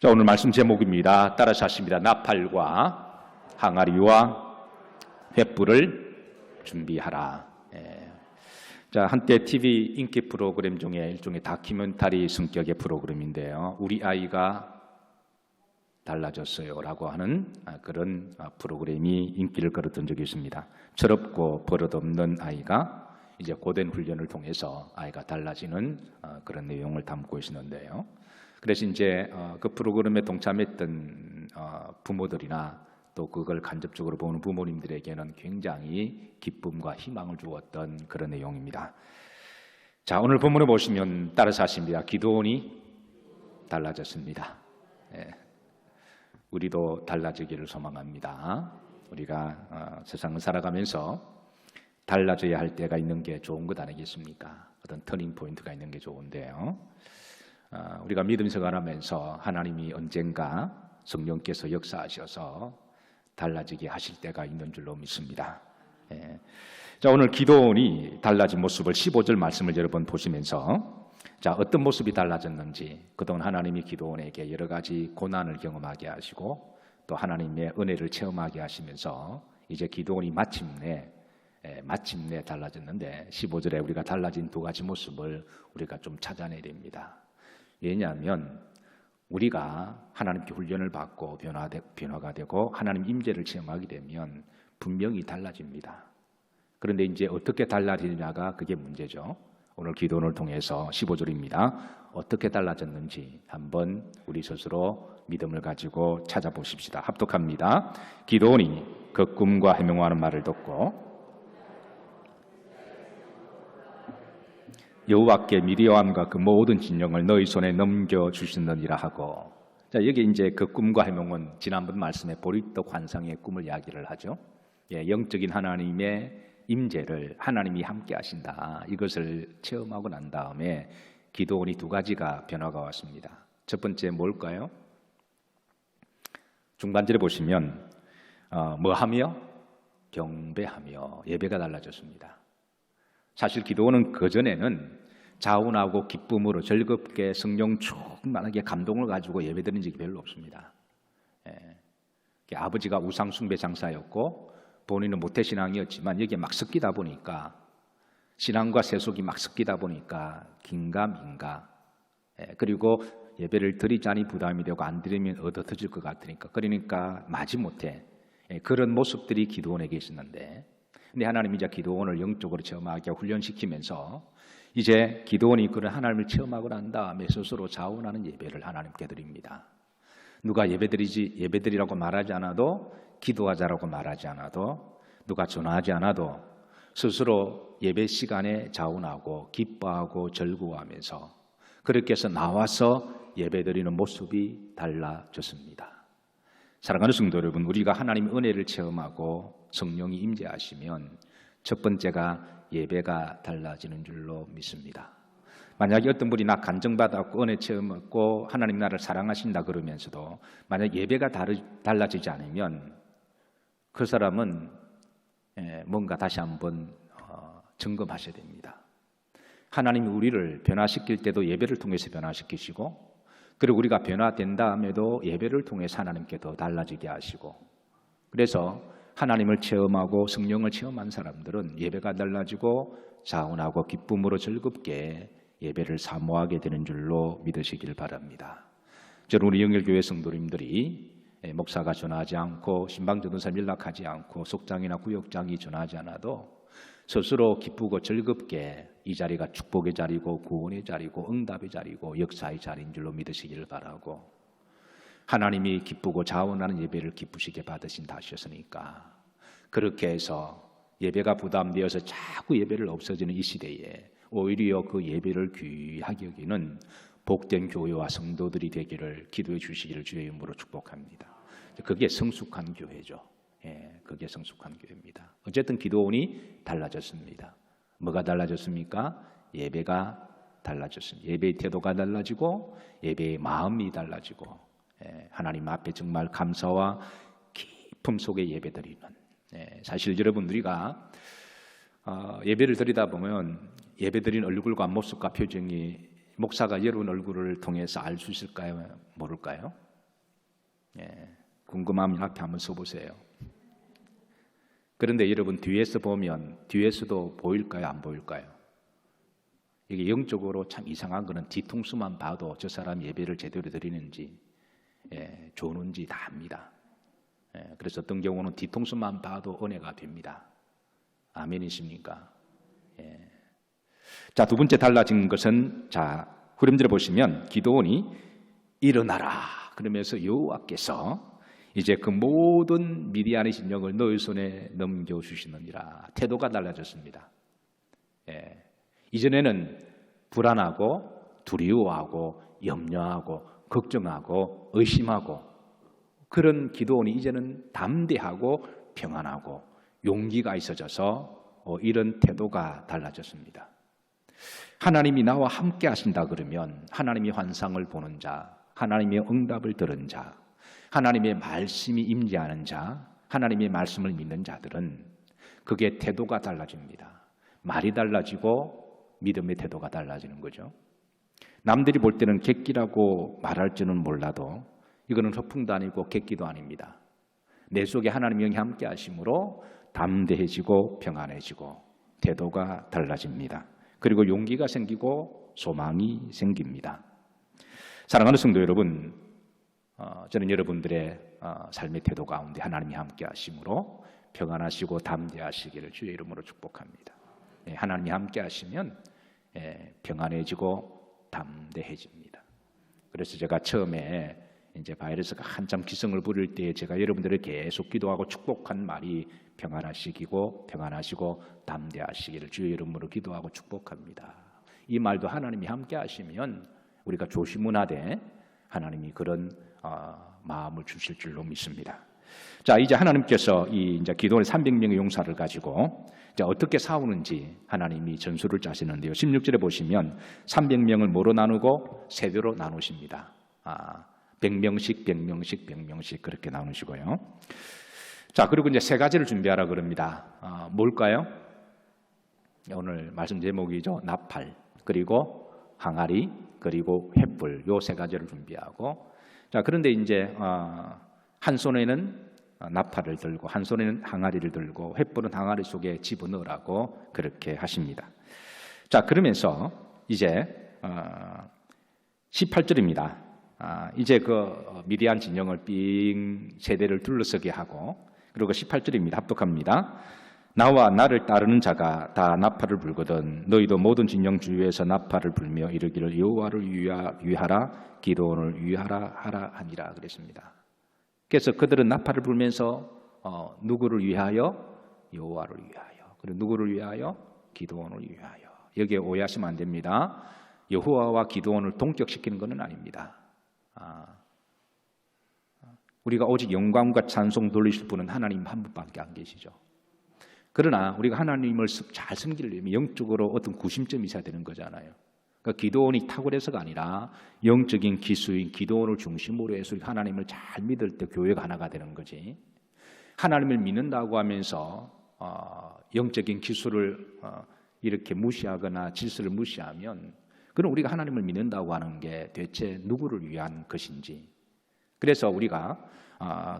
자, 오늘 말씀 제목입니다. 따라서 하십니다. 나팔과 항아리와 횃불을 준비하라. 자, 한때 TV 인기 프로그램 중에 일종의 다큐멘터리 성격의 프로그램인데요. 우리 아이가 달라졌어요 라고 하는 그런 프로그램이 인기를 끌었던 적이 있습니다. 철없고 버릇없는 아이가 이제 고된 훈련을 통해서 아이가 달라지는 그런 내용을 담고 있었는데요. 그래서 이제 그 프로그램에 동참했던 부모들이나 또 그걸 간접적으로 보는 부모님들에게는 굉장히 기쁨과 희망을 주었던 그런 내용입니다. 자, 오늘 본문에 보시면 따라서 하십니다. 기도원이 달라졌습니다. 우리도 달라지기를 소망합니다. 우리가 세상을 살아가면서 달라져야 할 때가 있는 게 좋은 것 아니겠습니까? 어떤 터닝 포인트가 있는 게 좋은데요. 우리가 믿음 생활하면서 하나님이 언젠가 성령께서 역사하셔서 달라지게 하실 때가 있는 줄로 믿습니다. 자, 오늘 기도원이 달라진 모습을 15절 말씀을 여러 번 보시면서 자, 어떤 모습이 달라졌는지 그동안 하나님이 기도원에게 여러 가지 고난을 경험하게 하시고 또 하나님의 은혜를 체험하게 하시면서 이제 기도원이 마침내 달라졌는데 15절에 우리가 달라진 두 가지 모습을 우리가 좀 찾아내야 됩니다. 왜냐하면 우리가 하나님께 훈련을 받고 변화가 되고 하나님 임재를 체험하게 되면 분명히 달라집니다. 그런데 이제 어떻게 달라지느냐가 그게 문제죠. 오늘 기도원을 통해서 15절입니다. 어떻게 달라졌는지 한번 우리 스스로 믿음을 가지고 찾아보십시다. 합독합니다. 기도원이 그 꿈과 해명하는 말을 듣고 여호와께 미리암과 그 모든 진영을 너희 손에 넘겨주시느니라 하고, 자, 여기 이제 그 꿈과 해몽은 지난번 말씀에 보리떡 환상의 꿈을 이야기를 하죠. 영적인 하나님의 임재를 하나님이 함께 하신다, 이것을 체험하고 난 다음에 기도원이 두 가지가 변화가 왔습니다. 첫 번째 뭘까요? 중반절에 보시면 뭐하며? 경배하며 예배가 달라졌습니다. 사실 기도원은 그전에는 자원하고 기쁨으로 즐겁게 성령 충만하게 감동을 가지고 예배드린 적이 별로 없습니다. 아버지가 우상 숭배 장사였고 본인은 모태신앙이었지만 여기에 막 섞이다 보니까 신앙과 세속이 막 섞이다 보니까 긴가민가, 그리고 예배를 드리자니 부담이 되고 안 드리면 얻어터질 것 같으니까 그러니까 마지못해 그런 모습들이 기도원에게 있었는데, 근데 하나님이 이제 기도원을 영적으로 체험하게 훈련시키면서 이제 기도원이 그런 하나님을 체험하고 난 다음에 스스로 자원하는 예배를 하나님께 드립니다. 누가 예배드리라고 말하지 않아도, 기도하자라고 말하지 않아도, 누가 전화하지 않아도 스스로 예배 시간에 자원하고 기뻐하고 즐거워하면서 그렇게 해서 나와서 예배드리는 모습이 달라졌습니다. 사랑하는 성도 여러분, 우리가 하나님의 은혜를 체험하고 성령이 임재하시면 첫 번째가 예배가 달라지는 줄로 믿습니다. 만약에 어떤 분이 나 간증받았고 은혜 체험했고 하나님 나를 사랑하신다 그러면서도 만약 예배가 달라지지 않으면 그 사람은 뭔가 다시 한번 점검하셔야 됩니다. 하나님이 우리를 변화시킬 때도 예배를 통해서 변화시키시고, 그리고 우리가 변화된 다음에도 예배를 통해서 하나님께 더 달라지게 하시고, 그래서 하나님을 체험하고 성령을 체험한 사람들은 예배가 달라지고 자원하고 기쁨으로 즐겁게 예배를 사모하게 되는 줄로 믿으시길 바랍니다. 저는 우리 영일교회 성도님들이 목사가 전하지 않고 신방전도사 연락하지 않고 속장이나 구역장이 전하지 않아도 스스로 기쁘고 즐겁게 이 자리가 축복의 자리고 구원의 자리고 응답의 자리고 역사의 자리인 줄로 믿으시기를 바라고, 하나님이 기쁘고 자원하는 예배를 기쁘시게 받으신다 하셨으니까 그렇게 해서 예배가 부담되어서 자꾸 예배를 없어지는 이 시대에 오히려 그 예배를 귀하게 여기는 복된 교회와 성도들이 되기를 기도해 주시기를 주의 이름으로 축복합니다. 그게 성숙한 교회죠. 그게 성숙한 교회입니다. 어쨌든 기도원이 달라졌습니다. 뭐가 달라졌습니까? 예배가 달라졌습니다. 예배의 태도가 달라지고 예배의 마음이 달라지고 하나님 앞에 정말 감사와 기쁨 속에 예배드리는, 사실 여러분 우리가 예배를 드리다 보면 예배드린 얼굴과 모습과 표정이 목사가 여러분 얼굴을 통해서 알 수 있을까요? 모를까요? 궁금하면 앞에 한번 서보세요. 그런데 여러분 뒤에서 보면 뒤에서도 보일까요? 안 보일까요? 이게 영적으로 참 이상한 거는 뒤통수만 봐도 저 사람 예배를 제대로 드리는지 좋은지 다 압니다. 그래서 어떤 경우는 뒤통수만 봐도 은혜가 됩니다. 아멘이십니까? 자, 두 번째 달라진 것은 자 후렴절에 보시면 기드온이 일어나라 그러면서 여호와께서 이제 그 모든 미디안의 진영을 너희 손에 넘겨주시느니라. 태도가 달라졌습니다. 이전에는 불안하고 두려워하고 염려하고 걱정하고 의심하고 그런 기드온이 이제는 담대하고 평안하고 용기가 있어져서 이런 태도가 달라졌습니다. 하나님이 나와 함께 하신다 그러면 하나님이 환상을 보는 자, 하나님의 응답을 들은 자, 하나님의 말씀이 임재하는 자, 하나님의 말씀을 믿는 자들은 그게 태도가 달라집니다. 말이 달라지고 믿음의 태도가 달라지는 거죠. 남들이 볼 때는 객기라고 말할지는 몰라도 이거는 허풍도 아니고 객기도 아닙니다. 내 속에 하나님의 영이 함께 하심으로 담대해지고 평안해지고 태도가 달라집니다. 그리고 용기가 생기고 소망이 생깁니다. 사랑하는 성도 여러분, 저는 여러분들의 삶의 태도 가운데 하나님이 함께 하심으로 평안하시고 담대하시기를 주의 이름으로 축복합니다. 하나님이 함께 하시면 평안해지고 담대해집니다. 그래서 제가 처음에 이제 바이러스가 한참 기승을 부릴 때 제가 여러분들을 계속 기도하고 축복한 말이 평안하시고 담대하시기를 주의 이름으로 기도하고 축복합니다. 이 말도 하나님이 함께 하시면 우리가 조심문하되 하나님이 그런 마음을 주실 줄로 믿습니다. 자, 이제 하나님께서 이제 기드온의 300명의 용사를 가지고 이제 어떻게 싸우는지 하나님이 전술을 짜시는데요. 16절에 보시면 300명을 뭐로 나누고 세대로 나누십니다. 100명씩 그렇게 나누시고요. 자, 그리고 이제 세 가지를 준비하라 그럽니다. 뭘까요? 오늘 말씀 제목이죠. 나팔, 그리고 항아리, 그리고 횃불, 요 세 가지를 준비하고, 자, 그런데 이제 한 손에는 나팔을 들고 한 손에는 항아리를 들고 횃불은 항아리 속에 집어넣으라고 그렇게 하십니다. 자, 그러면서 이제 18절입니다. 이제 그 미디안 진영을 삥 세대를 둘러서게 하고, 그리고 18절입니다. 합독합니다. 나와 나를 따르는 자가 다 나팔을 불거든 너희도 모든 진영 주위에서 나팔을 불며 이르기를 여호와를 위하라 기드온을 위하라 하라 하니라 그랬습니다. 그래서 그들은 나팔을 불면서 누구를 위하여? 여호와를 위하여. 그리고 누구를 위하여? 기드온을 위하여. 여기에 오해하시면 안 됩니다. 여호와와 기드온을 동격시키는 것은 아닙니다. 우리가 오직 영광과 찬송 돌리실 분은 하나님 한 분밖에 안 계시죠. 그러나 우리가 하나님을 잘 섬기려면 영적으로 어떤 구심점이 있어야 되는 거잖아요. 그러니까 기드온이 탁월해서가 아니라 영적인 기수인 기드온을 중심으로 해서 하나님을 잘 믿을 때 교회가 하나가 되는 거지. 하나님을 믿는다고 하면서 영적인 기수를 이렇게 무시하거나 질서를 무시하면 그럼 우리가 하나님을 믿는다고 하는 게 대체 누구를 위한 것인지. 그래서 우리가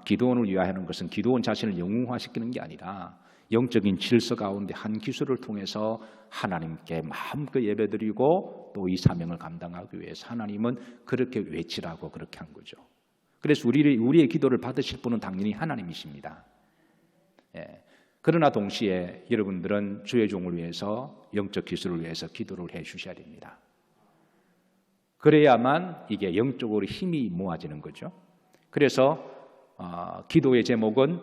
기드온을 위하여는 것은 기드온 자신을 영웅화시키는 게 아니라 영적인 질서 가운데 한 기술을 통해서 하나님께 마음껏 예배드리고 또 이 사명을 감당하기 위해서 하나님은 그렇게 외치라고 그렇게 한 거죠. 그래서 우리의 기도를 받으실 분은 당연히 하나님이십니다. 그러나 동시에 여러분들은 주의 종을 위해서 영적 기술을 위해서 기도를 해 주셔야 됩니다. 그래야만 이게 영적으로 힘이 모아지는 거죠. 그래서 기도의 제목은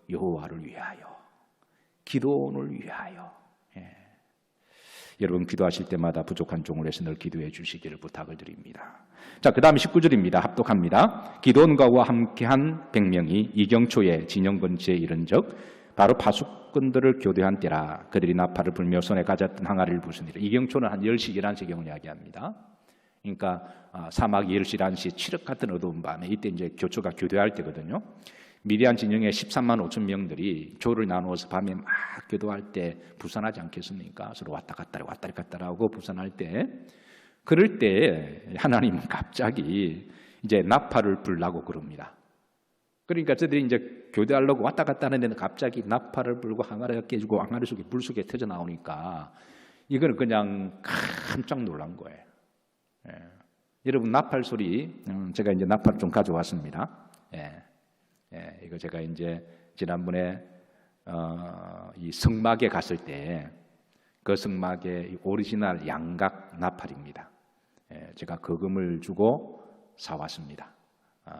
여호와를 위하여, 기드온을 위하여. 여러분 기도하실 때마다 부족한 종을 위해서 늘 기도해 주시기를 부탁을 드립니다. 자, 그 다음 19절입니다. 합독합니다. 기드온과 함께한 100명이 이경초에 진영 근처에 이른 적 바로 파수꾼들을 교대한 때라. 그들이 나팔을 불며 손에 가졌던 항아리를 부수니라. 이경초는 한 10시 11시경을 이야기합니다. 그러니까 사막 10시 11시 칠흑 같은 어두운 밤에 이때 이제 교초가 교대할 때거든요. 미디안 진영의 13만 5천 명들이 조를 나누어서 밤에 막 기도할 때 부산하지 않겠습니까? 서로 왔다 갔다 하고 부산할 때, 그럴 때 하나님은 갑자기 이제 나팔을 불라고 그럽니다. 그러니까 저들이 이제 교대하려고 왔다 갔다 하는 데는 갑자기 나팔을 불고 항아리가 깨지고 항아리 속에 물속에 터져 나오니까 이거는 그냥 깜짝 놀란 거예요. 예. 여러분 나팔 소리, 제가 이제 나팔을 좀 가져왔습니다. 예. 예. 이거 제가 이제 지난번에 이 성막에 갔을 때 그 성막의 오리지널 양각 나팔입니다. 예. 제가 거금을 주고 사왔습니다.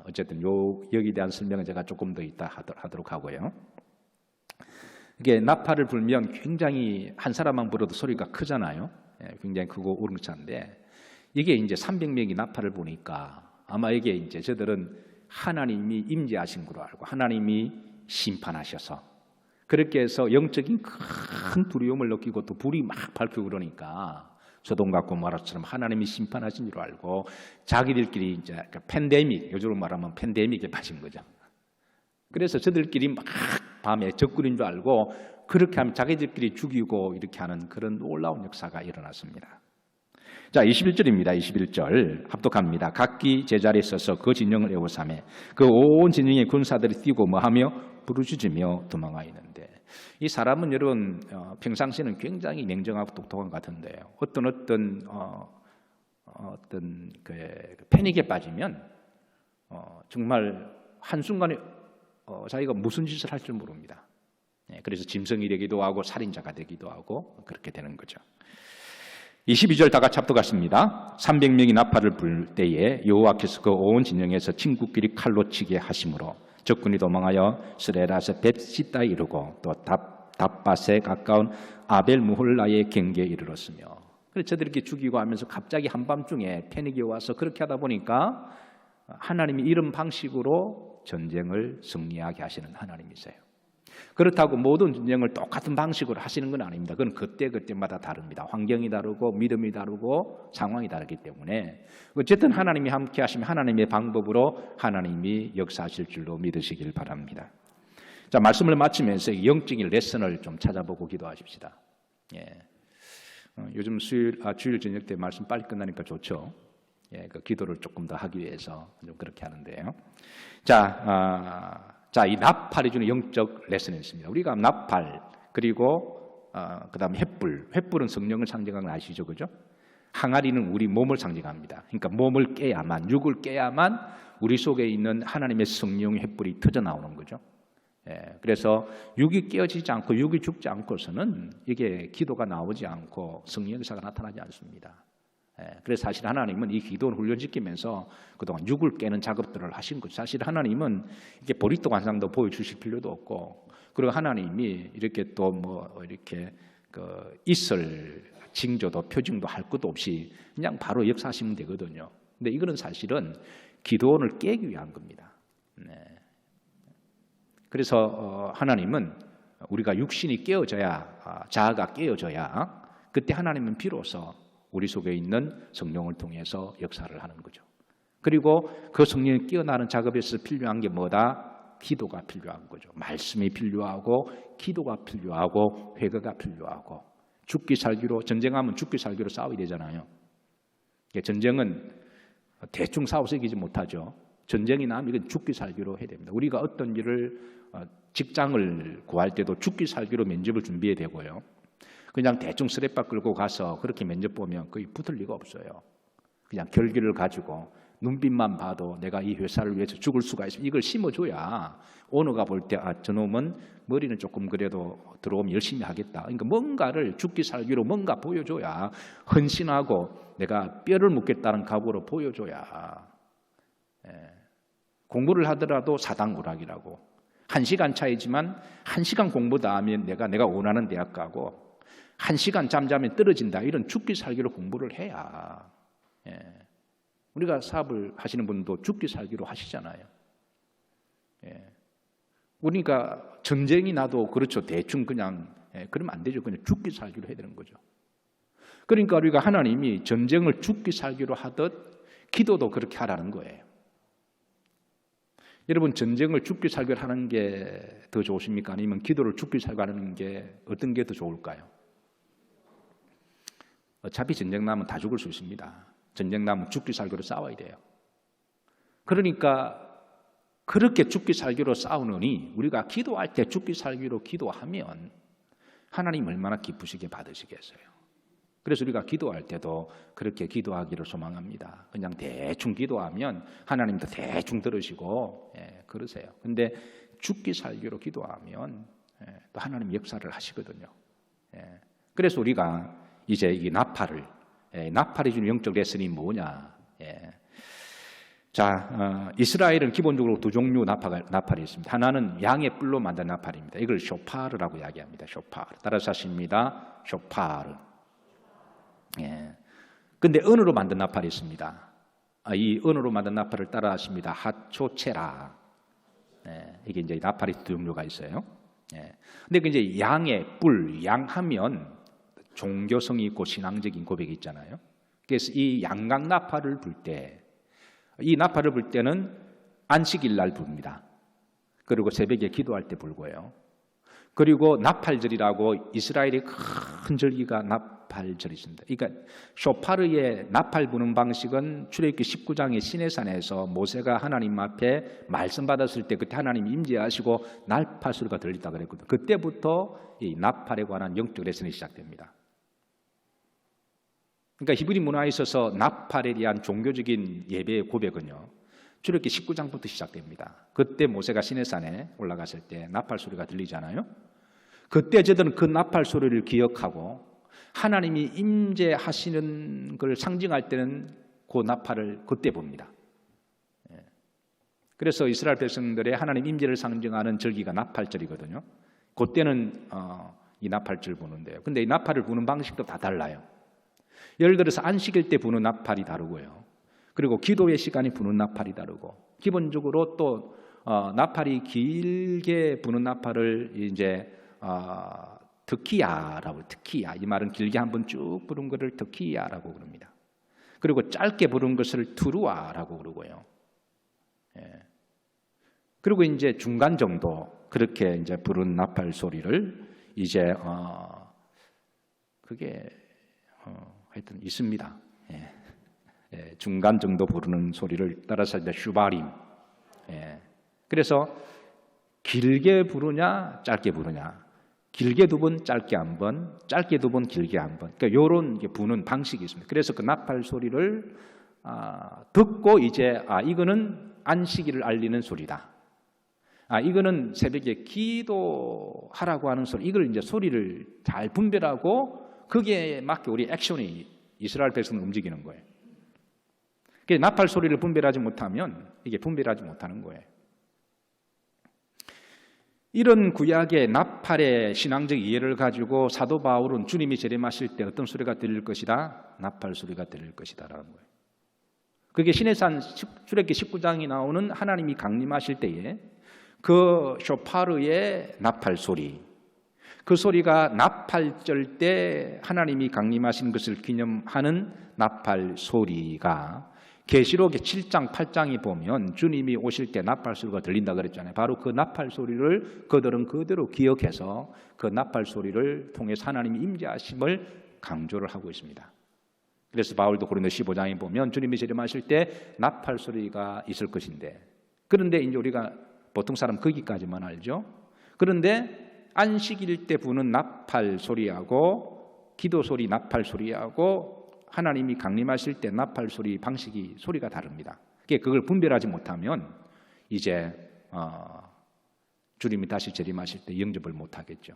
어쨌든 여기에 대한 설명은 제가 조금 더 이따 하도록 하고요. 이게 나팔을 불면 굉장히 한 사람만 불어도 소리가 크잖아요. 굉장히 크고 우렁찬데 이게 이제 300명이 나팔을 부니까 아마 이게 이제 저들은 하나님이 임재하신 걸로 알고 하나님이 심판하셔서 그렇게 해서 영적인 큰 두려움을 느끼고 또 불이 막 밝히고 그러니까 소돔과 고모라처럼 하나님이 심판하신 줄 알고 자기들끼리 이제 팬데믹, 요즘으로 말하면 팬데믹에 빠진 거죠. 그래서 저들끼리 막 밤에 적군인 줄 알고 그렇게 하면 자기들끼리 죽이고 이렇게 하는 그런 놀라운 역사가 일어났습니다. 자, 21절입니다. 21절 합독합니다. 각기 제자리에 서서 그 진영을 에워싸매 그 온 진영의 군사들이 뛰고 뭐하며 부르짖으며 도망하였는데 이 사람은 여러분 평상시에는 굉장히 냉정하고 똑똑한 것 같은데요. 어떤 그 패닉에 빠지면 정말 한순간에 자기가 무슨 짓을 할 줄 모릅니다. 그래서 짐승이 되기도 하고 살인자가 되기도 하고 그렇게 되는 거죠. 22절 다 같이 합독하십니다. 300명이 나팔을 불 때에 여호와께서 그 온 진영에서 친구끼리 칼로 치게 하심으로 적군이 도망하여 스레라서 벳시다에 이르고 또 답밭에 가까운 아벨 무홀라의 경계에 이르렀으며 그래서 저들이 이렇게 죽이고 하면서 갑자기 한밤중에 패닉이 와서 그렇게 하다 보니까 하나님이 이런 방식으로 전쟁을 승리하게 하시는 하나님이세요. 그렇다고 모든 전쟁을 똑같은 방식으로 하시는 건 아닙니다. 그건 그때그때마다 다릅니다. 환경이 다르고 믿음이 다르고 상황이 다르기 때문에 어쨌든 하나님이 함께 하시면 하나님의 방법으로 하나님이 역사하실 줄로 믿으시길 바랍니다. 자, 말씀을 마치면서 영적인 레슨을 좀 찾아보고 기도하십시다. 예. 요즘 주일 저녁 때 말씀 빨리 끝나니까 좋죠. 예, 그 기도를 조금 더 하기 위해서 좀 그렇게 하는데요. 자, 이 나팔이 주는 영적 레슨이 있습니다. 우리가 나팔 그리고 그다음에 횃불은 성령을 상징하는 거 아시죠, 그죠? 항아리는 우리 몸을 상징합니다. 그러니까 몸을 깨야만, 육을 깨야만 우리 속에 있는 하나님의 성령의 횃불이 터져 나오는 거죠. 예, 그래서 육이 깨어지지 않고 육이 죽지 않고서는 이게 기도가 나오지 않고 성령 역사가 나타나지 않습니다. 그래서 사실 하나님은 이 기도를 훈련시키면서 그동안 육을 깨는 작업들을 하신 거죠. 사실 하나님은 이게 보리떡 환상도 보여주실 필요도 없고, 그리고 하나님이 이렇게 또 뭐 이렇게 있을 징조도 표징도 할 것도 없이 그냥 바로 역사하시면 되거든요. 근데 이거는 사실은 기도원을 깨기 위한 겁니다. 그래서 하나님은 우리가 육신이 깨어져야, 자아가 깨어져야 그때 하나님은 비로소 우리 속에 있는 성령을 통해서 역사를 하는 거죠. 그리고 그 성령이 깨어나는 작업에서 필요한 게 뭐다? 기도가 필요한 거죠. 말씀이 필요하고 기도가 필요하고 회개가 필요하고 죽기 살기로, 전쟁하면 죽기 살기로 싸워야 되잖아요. 전쟁은 대충 싸워서 이기지 못하죠. 전쟁이 나면 이건 죽기 살기로 해야 됩니다. 우리가 어떤 일을 직장을 구할 때도 죽기 살기로 면접을 준비해야 되고요. 그냥 대충 스랩바 끌고 가서 그렇게 면접 보면 거의 붙을 리가 없어요. 그냥 결기를 가지고 눈빛만 봐도 내가 이 회사를 위해서 죽을 수가 있어. 이걸 심어줘야 오너가 볼 때 저놈은 머리는 조금 그래도 들어오면 열심히 하겠다. 그러니까 뭔가를 죽기 살기로 뭔가 보여줘야 헌신하고 내가 뼈를 묻겠다는 각오로 보여줘야. 공부를 하더라도 사당구락이라고 1시간 차이지만 1시간 공부 다 하면 내가 원하는 대학 가고 1시간 잠자면 떨어진다. 이런 죽기 살기로 공부를 해야. 우리가 사업을 하시는 분도 죽기 살기로 하시잖아요. 그러니까 전쟁이 나도 그렇죠. 대충 그냥 그러면 안 되죠. 그냥 죽기 살기로 해야 되는 거죠. 그러니까 우리가 하나님이 전쟁을 죽기 살기로 하듯 기도도 그렇게 하라는 거예요. 여러분, 전쟁을 죽기 살기로 하는 게 더 좋으십니까? 아니면 기도를 죽기 살기로 하는 게 어떤 게 더 좋을까요? 어차피 전쟁 나면 다 죽을 수 있습니다. 전쟁 나면 죽기 살기로 싸워야 돼요. 그러니까 그렇게 죽기 살기로 싸우느니 우리가 기도할 때 죽기 살기로 기도하면 하나님 얼마나 기쁘시게 받으시겠어요. 그래서 우리가 기도할 때도 그렇게 기도하기를 소망합니다. 그냥 대충 기도하면 하나님도 대충 들으시고 그러세요. 근데 죽기 살기로 기도하면 또 하나님 역사를 하시거든요. 그래서 우리가 이제 이 나팔이 주는 영적 레슨이 뭐냐? 자, 이스라엘은 기본적으로 두 종류 나팔이 있습니다. 하나는 양의 뿔로 만든 나팔입니다. 이걸 쇼파르라고 이야기합니다. 쇼파르. 따라서 하십니다. 쇼파르. 근데 은으로 만든 나팔이 있습니다. 이 은으로 만든 나팔을 따라 하십니다. 하초체라. 이게 이제 나팔이 두 종류가 있어요. 근데 그 이제 양의 뿔, 양하면 종교성이 있고 신앙적인 고백이 있잖아요. 그래서 이 양각 나팔을 불 때, 이 나팔을 불 때는 안식일 날 부릅니다. 그리고 새벽에 기도할 때 불고요. 그리고 나팔절이라고 이스라엘의 큰 절기가 나팔절이 있습니다. 그러니까 쇼파르의 나팔 부는 방식은 출애굽기 19장의 시내산에서 모세가 하나님 앞에 말씀 받았을 때 그때 하나님이 임재하시고 나팔 소리가 들리다 그랬거든요. 그때부터 이 나팔에 관한 영적 레슨이 시작됩니다. 그러니까 히브리 문화에 있어서 나팔에 대한 종교적인 예배의 고백은요, 출애굽기 19장부터 시작됩니다. 그때 모세가 시내산에 올라갔을 때 나팔 소리가 들리잖아요. 그때 저들은 그 나팔 소리를 기억하고 하나님이 임재하시는 걸 상징할 때는 그 나팔을 그때 봅니다. 그래서 이스라엘 백성들의 하나님 임재를 상징하는 절기가 나팔절이거든요. 그때는 이 나팔절 부는데요. 근데 이 나팔을 부는 방식도 다 달라요. 예를 들어서 안식일 때 부는 나팔이 다르고요. 그리고 기도의 시간이 부는 나팔이 다르고, 기본적으로 또 나팔이 길게 부는 나팔을 이제 특키야라고, 특키야, 이 말은 길게 한번 쭉 부른 것을 특키야라고 그럽니다. 그리고 짧게 부른 것을 투루아라고 그러고요. 그리고 이제 중간 정도 그렇게 이제 부른 나팔 소리를 이제 그게 하여튼 있습니다. 중간 정도 부르는 소리를 따라서 이제 슈바림. 그래서 길게 부르냐, 짧게 부르냐, 길게 두 번, 짧게 한 번, 짧게 두 번, 길게 한 번. 그러니까 이런 부는 방식이 있습니다. 그래서 그 나팔 소리를 듣고 이제 이거는 안식일을 알리는 소리다. 이거는 새벽에 기도하라고 하는 소리. 이걸 이제 소리를 잘 분별하고 거기에 맞게 우리 액션이 이스라엘 백성을 움직이는 거예요. 나팔 소리를 분별하지 못하면 이게 분별하지 못하는 거예요. 이런 구약의 나팔의 신앙적 이해를 가지고 사도 바울은 주님이 재림하실 때 어떤 소리가 들릴 것이다? 나팔 소리가 들릴 것이다라는 거예요. 그게 시내산 출애굽기 19장이 나오는 하나님이 강림하실 때에 그 쇼파르의 나팔 소리, 그 소리가 나팔절 때 하나님이 강림하신 것을 기념하는 나팔 소리가 계시록의 7장, 8장에 보면 주님이 오실 때 나팔 소리가 들린다 그랬잖아요. 바로 그 나팔 소리를 그들은 그대로 기억해서 그 나팔 소리를 통해서 하나님이 임재하심을 강조를 하고 있습니다. 그래서 바울도 고린도 15장에 보면 주님이 재림하실 때 나팔 소리가 있을 것인데, 그런데 이제 우리가 보통 사람 거기까지만 알죠. 그런데 안식일 때 부는 나팔 소리하고 기도 소리 나팔 소리하고 하나님이 강림하실 때 나팔 소리 방식이 소리가 다릅니다. 그걸 분별하지 못하면 이제 주님이 다시 재림하실 때 영접을 못하겠죠.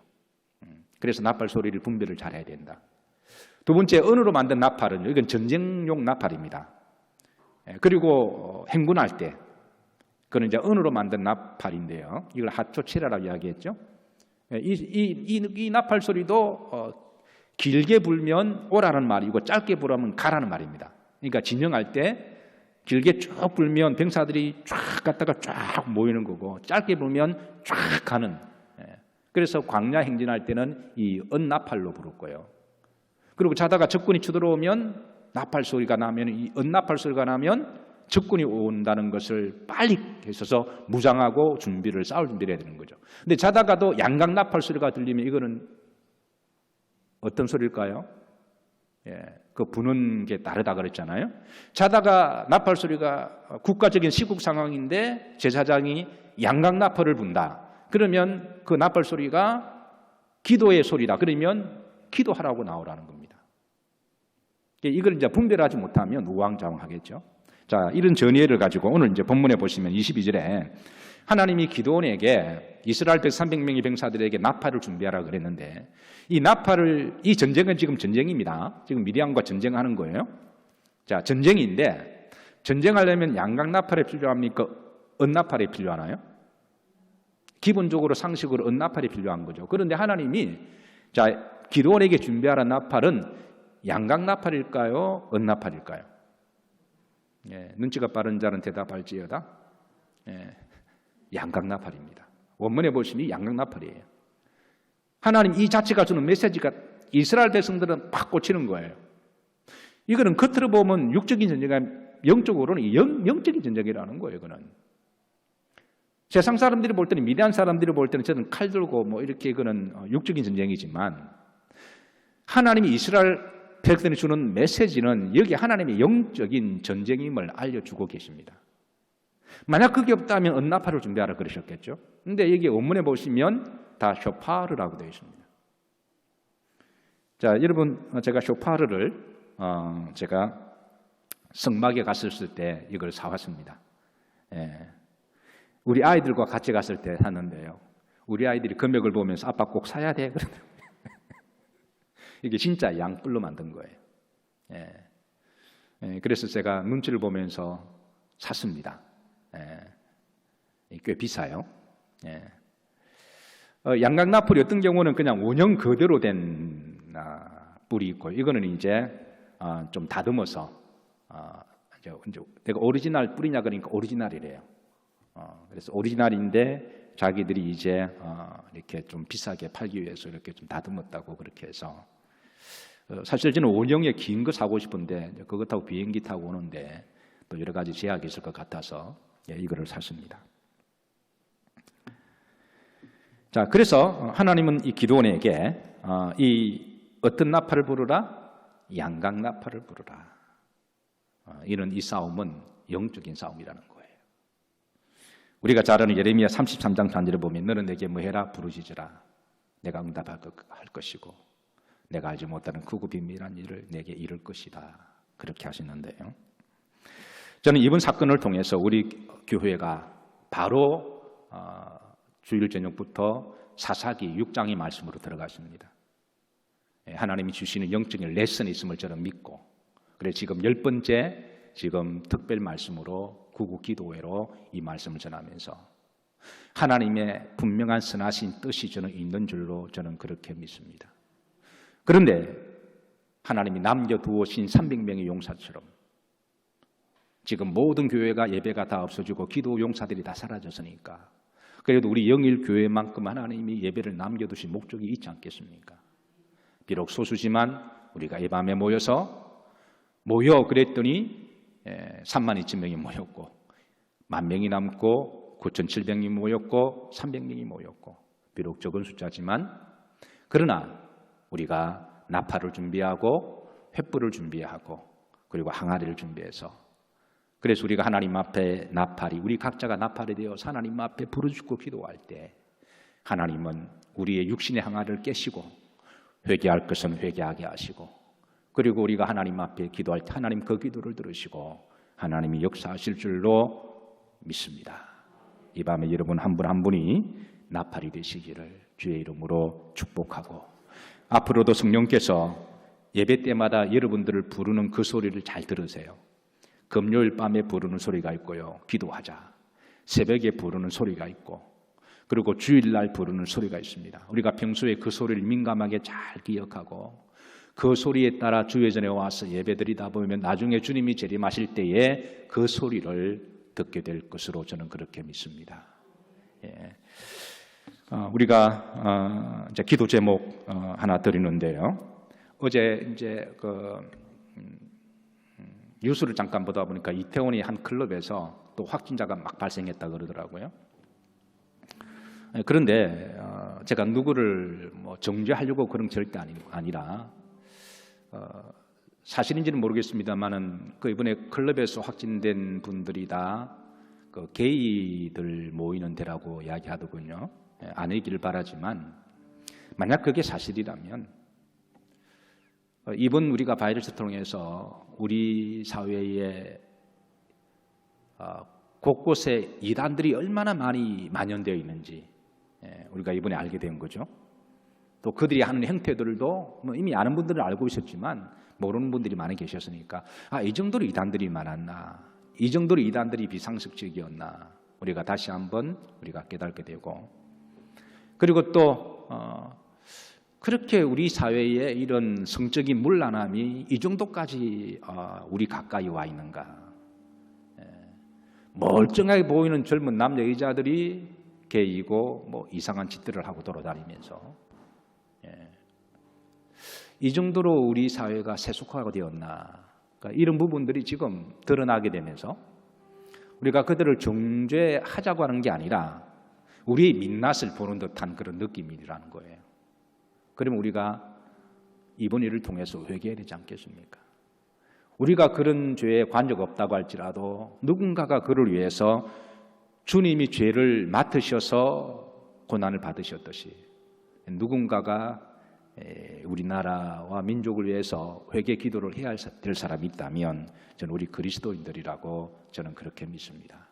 그래서 나팔 소리를 분별을 잘해야 된다. 두 번째, 은으로 만든 나팔은 이건 전쟁용 나팔입니다. 그리고 행군할 때 그건 이제 은으로 만든 나팔인데요. 이걸 하초치라라고 이야기했죠. 이 나팔 소리도 길게 불면 오라는 말이고 짧게 불면 가라는 말입니다. 그러니까 진영할 때 길게 쭉 불면 병사들이 쫙 갔다가 쫙 모이는 거고, 짧게 불면 쫙 가는. 그래서 광야 행진할 때는 이 은나팔로 부르고요. 그리고 자다가 적군이 쳐들어오면 나팔 소리가 나면, 이 은나팔 소리가 나면 적군이 온다는 것을 빨리 해서 무장하고 싸울 준비를 해야 되는 거죠. 근데 자다가도 양각 나팔 소리가 들리면 이거는 어떤 소리일까요? 그 부는 게 다르다 그랬잖아요. 자다가 나팔 소리가 국가적인 시국 상황인데 제사장이 양각 나팔을 분다. 그러면 그 나팔 소리가 기도의 소리다. 그러면 기도하라고 나오라는 겁니다. 이걸 이제 분별하지 못하면 우왕좌왕하겠죠. 자, 이런 전예를 가지고 오늘 이제 본문에 보시면 22절에 하나님이 기드온에게 이스라엘 300명의 병사들에게 나팔을 준비하라 그랬는데 이 전쟁은 지금 전쟁입니다. 지금 미디안과 전쟁하는 거예요. 자, 전쟁인데 전쟁하려면 양각 나팔이 필요합니까? 은나팔이 필요하나요? 기본적으로 상식으로 은나팔이 필요한 거죠. 그런데 하나님이 자, 기드온에게 준비하라 나팔은 양각 나팔일까요? 은나팔일까요? 눈치가 빠른 자는 대답할지어다. 양각 나팔입니다. 원문에 보시면 양각 나팔이에요. 하나님 이 자체가 주는 메시지가 이스라엘 백성들은 팍 꽂히는 거예요. 이거는 겉으로 보면 육적인 전쟁이 영적으로는 영적인 전쟁이라는 거예요. 이거는 세상 사람들이 볼 때는 미디안 사람들이 볼 때는 저는 칼 들고 뭐 이렇게 이거는 육적인 전쟁이지만 하나님이 이스라엘 백성이 주는 메시지는 여기 하나님의 영적인 전쟁임을 알려주고 계십니다. 만약 그게 없다면 은나팔을 준비하라 그러셨겠죠. 그런데 여기 원문에 보시면 다 쇼파르라고 되어 있습니다. 자, 여러분 제가 쇼파르를 제가 성막에 갔을 때 이걸 사왔습니다. 우리 아이들과 같이 갔을 때 샀는데요. 우리 아이들이 금액을 보면서 아빠 꼭 사야 돼 그러더라고요. 이게 진짜 양뿔로 만든 거예요. 그래서 제가 눈치를 보면서 샀습니다. 꽤 비싸요. 양각 나풀이 어떤 경우는 그냥 원형 그대로 된 뿔이 있고 이거는 이제 좀 다듬어서 이제 내가 오리지널 뿔이냐 그러니까 오리지널이래요. 그래서 오리지널인데 자기들이 이제 이렇게 좀 비싸게 팔기 위해서 이렇게 좀 다듬었다고 그렇게 해서 사실 저는 원형의 긴 거 사고 싶은데 그거 타고 비행기 타고 오는데 또 여러 가지 제약이 있을 것 같아서 이거를 샀습니다. 자, 그래서 하나님은 이 기드온에게 이 어떤 나팔을 부르라? 양각 나팔을 부르라. 이런 이 싸움은 영적인 싸움이라는 거예요. 우리가 잘 아는 예레미야 33장 편지를 보면 너는 내게 뭐 해라 부르짖으라 내가 응답할 것이고 내가 알지 못하는 크고 비밀한 일을 내게 이룰 것이다. 그렇게 하시는데요. 저는 이번 사건을 통해서 우리 교회가 바로 주일 저녁부터 사사기 6장의 말씀으로 들어갔습니다. 하나님이 주시는 영적인 레슨이 있음을 저는 믿고 그래서 지금 10번째 지금 특별 말씀으로 구국 기도회로 이 말씀을 전하면서 하나님의 분명한 선하신 뜻이 저는 있는 줄로 저는 그렇게 믿습니다. 그런데 하나님이 남겨두으신 300명의 용사처럼 지금 모든 교회가 예배가 다 없어지고 기도 용사들이 다 사라졌으니까 그래도 우리 영일 교회만큼 하나님이 예배를 남겨두신 목적이 있지 않겠습니까? 비록 소수지만 우리가 이 밤에 모여 그랬더니 3만 2천 명이 모였고 10,000명이 남고 9,700명이 모였고 300명이 모였고 비록 적은 숫자지만 그러나 우리가 나팔을 준비하고 횃불을 준비하고 그리고 항아리를 준비해서 그래서 우리가 하나님 앞에 나팔이 우리 각자가 나팔이 되어 하나님 앞에 부르짖고 기도할 때 하나님은 우리의 육신의 항아리를 깨시고 회개할 것은 회개하게 하시고 그리고 우리가 하나님 앞에 기도할 때 하나님 그 기도를 들으시고 하나님이 역사하실 줄로 믿습니다. 이 밤에 여러분 한 분 한 분이 나팔이 되시기를 주의 이름으로 축복하고 앞으로도 성령께서 예배 때마다 여러분들을 부르는 그 소리를 잘 들으세요. 금요일 밤에 부르는 소리가 있고요. 기도하자. 새벽에 부르는 소리가 있고 그리고 주일날 부르는 소리가 있습니다. 우리가 평소에 그 소리를 민감하게 잘 기억하고 그 소리에 따라 주의 전에 와서 예배드리다 보면 나중에 주님이 재림하실 때에 그 소리를 듣게 될 것으로 저는 그렇게 믿습니다. 우리가 이제 기도 제목 하나 드리는데요. 어제 이제 뉴스를 잠깐 보다 보니까 이태원의 한 클럽에서 또 확진자가 막 발생했다 그러더라고요. 그런데 제가 누구를 뭐 정죄하려고 그런 절대 아니라 사실인지는 모르겠습니다만은 그 이번에 클럽에서 확진된 분들이 다 그 게이들 모이는 데라고 이야기하더군요. 아니길 바라지만 만약 그게 사실이라면 이번 우리가 바이러스 통해서 우리 사회에 곳곳에 이단들이 얼마나 많이 만연되어 있는지 우리가 이번에 알게 된 거죠. 또 그들이 하는 행태들도 뭐 이미 아는 분들은 알고 있었지만 모르는 분들이 많이 계셨으니까 이 정도로 이단들이 많았나, 이 정도로 이단들이 비상식적이었나 우리가 다시 한번 우리가 깨닫게 되고, 그리고 또 그렇게 우리 사회에 이런 성적인 문란함이 이 정도까지 우리 가까이 와 있는가. 멀쩡하게 보이는 젊은 남자 여자들이 게이고 뭐 이상한 짓들을 하고 돌아다니면서 이 정도로 우리 사회가 세속화가 되었나. 그러니까 이런 부분들이 지금 드러나게 되면서 우리가 그들을 정죄하자고 하는 게 아니라 우리의 민낯을 보는 듯한 그런 느낌이라는 거예요. 그러면 우리가 이번 일을 통해서 회개해야 되지 않겠습니까? 우리가 그런 죄에 관여가 없다고 할지라도 누군가가 그를 위해서 주님이 죄를 맡으셔서 고난을 받으셨듯이 누군가가 우리나라와 민족을 위해서 회개 기도를 해야 될 사람이 있다면 저는 우리 그리스도인들이라고 저는 그렇게 믿습니다.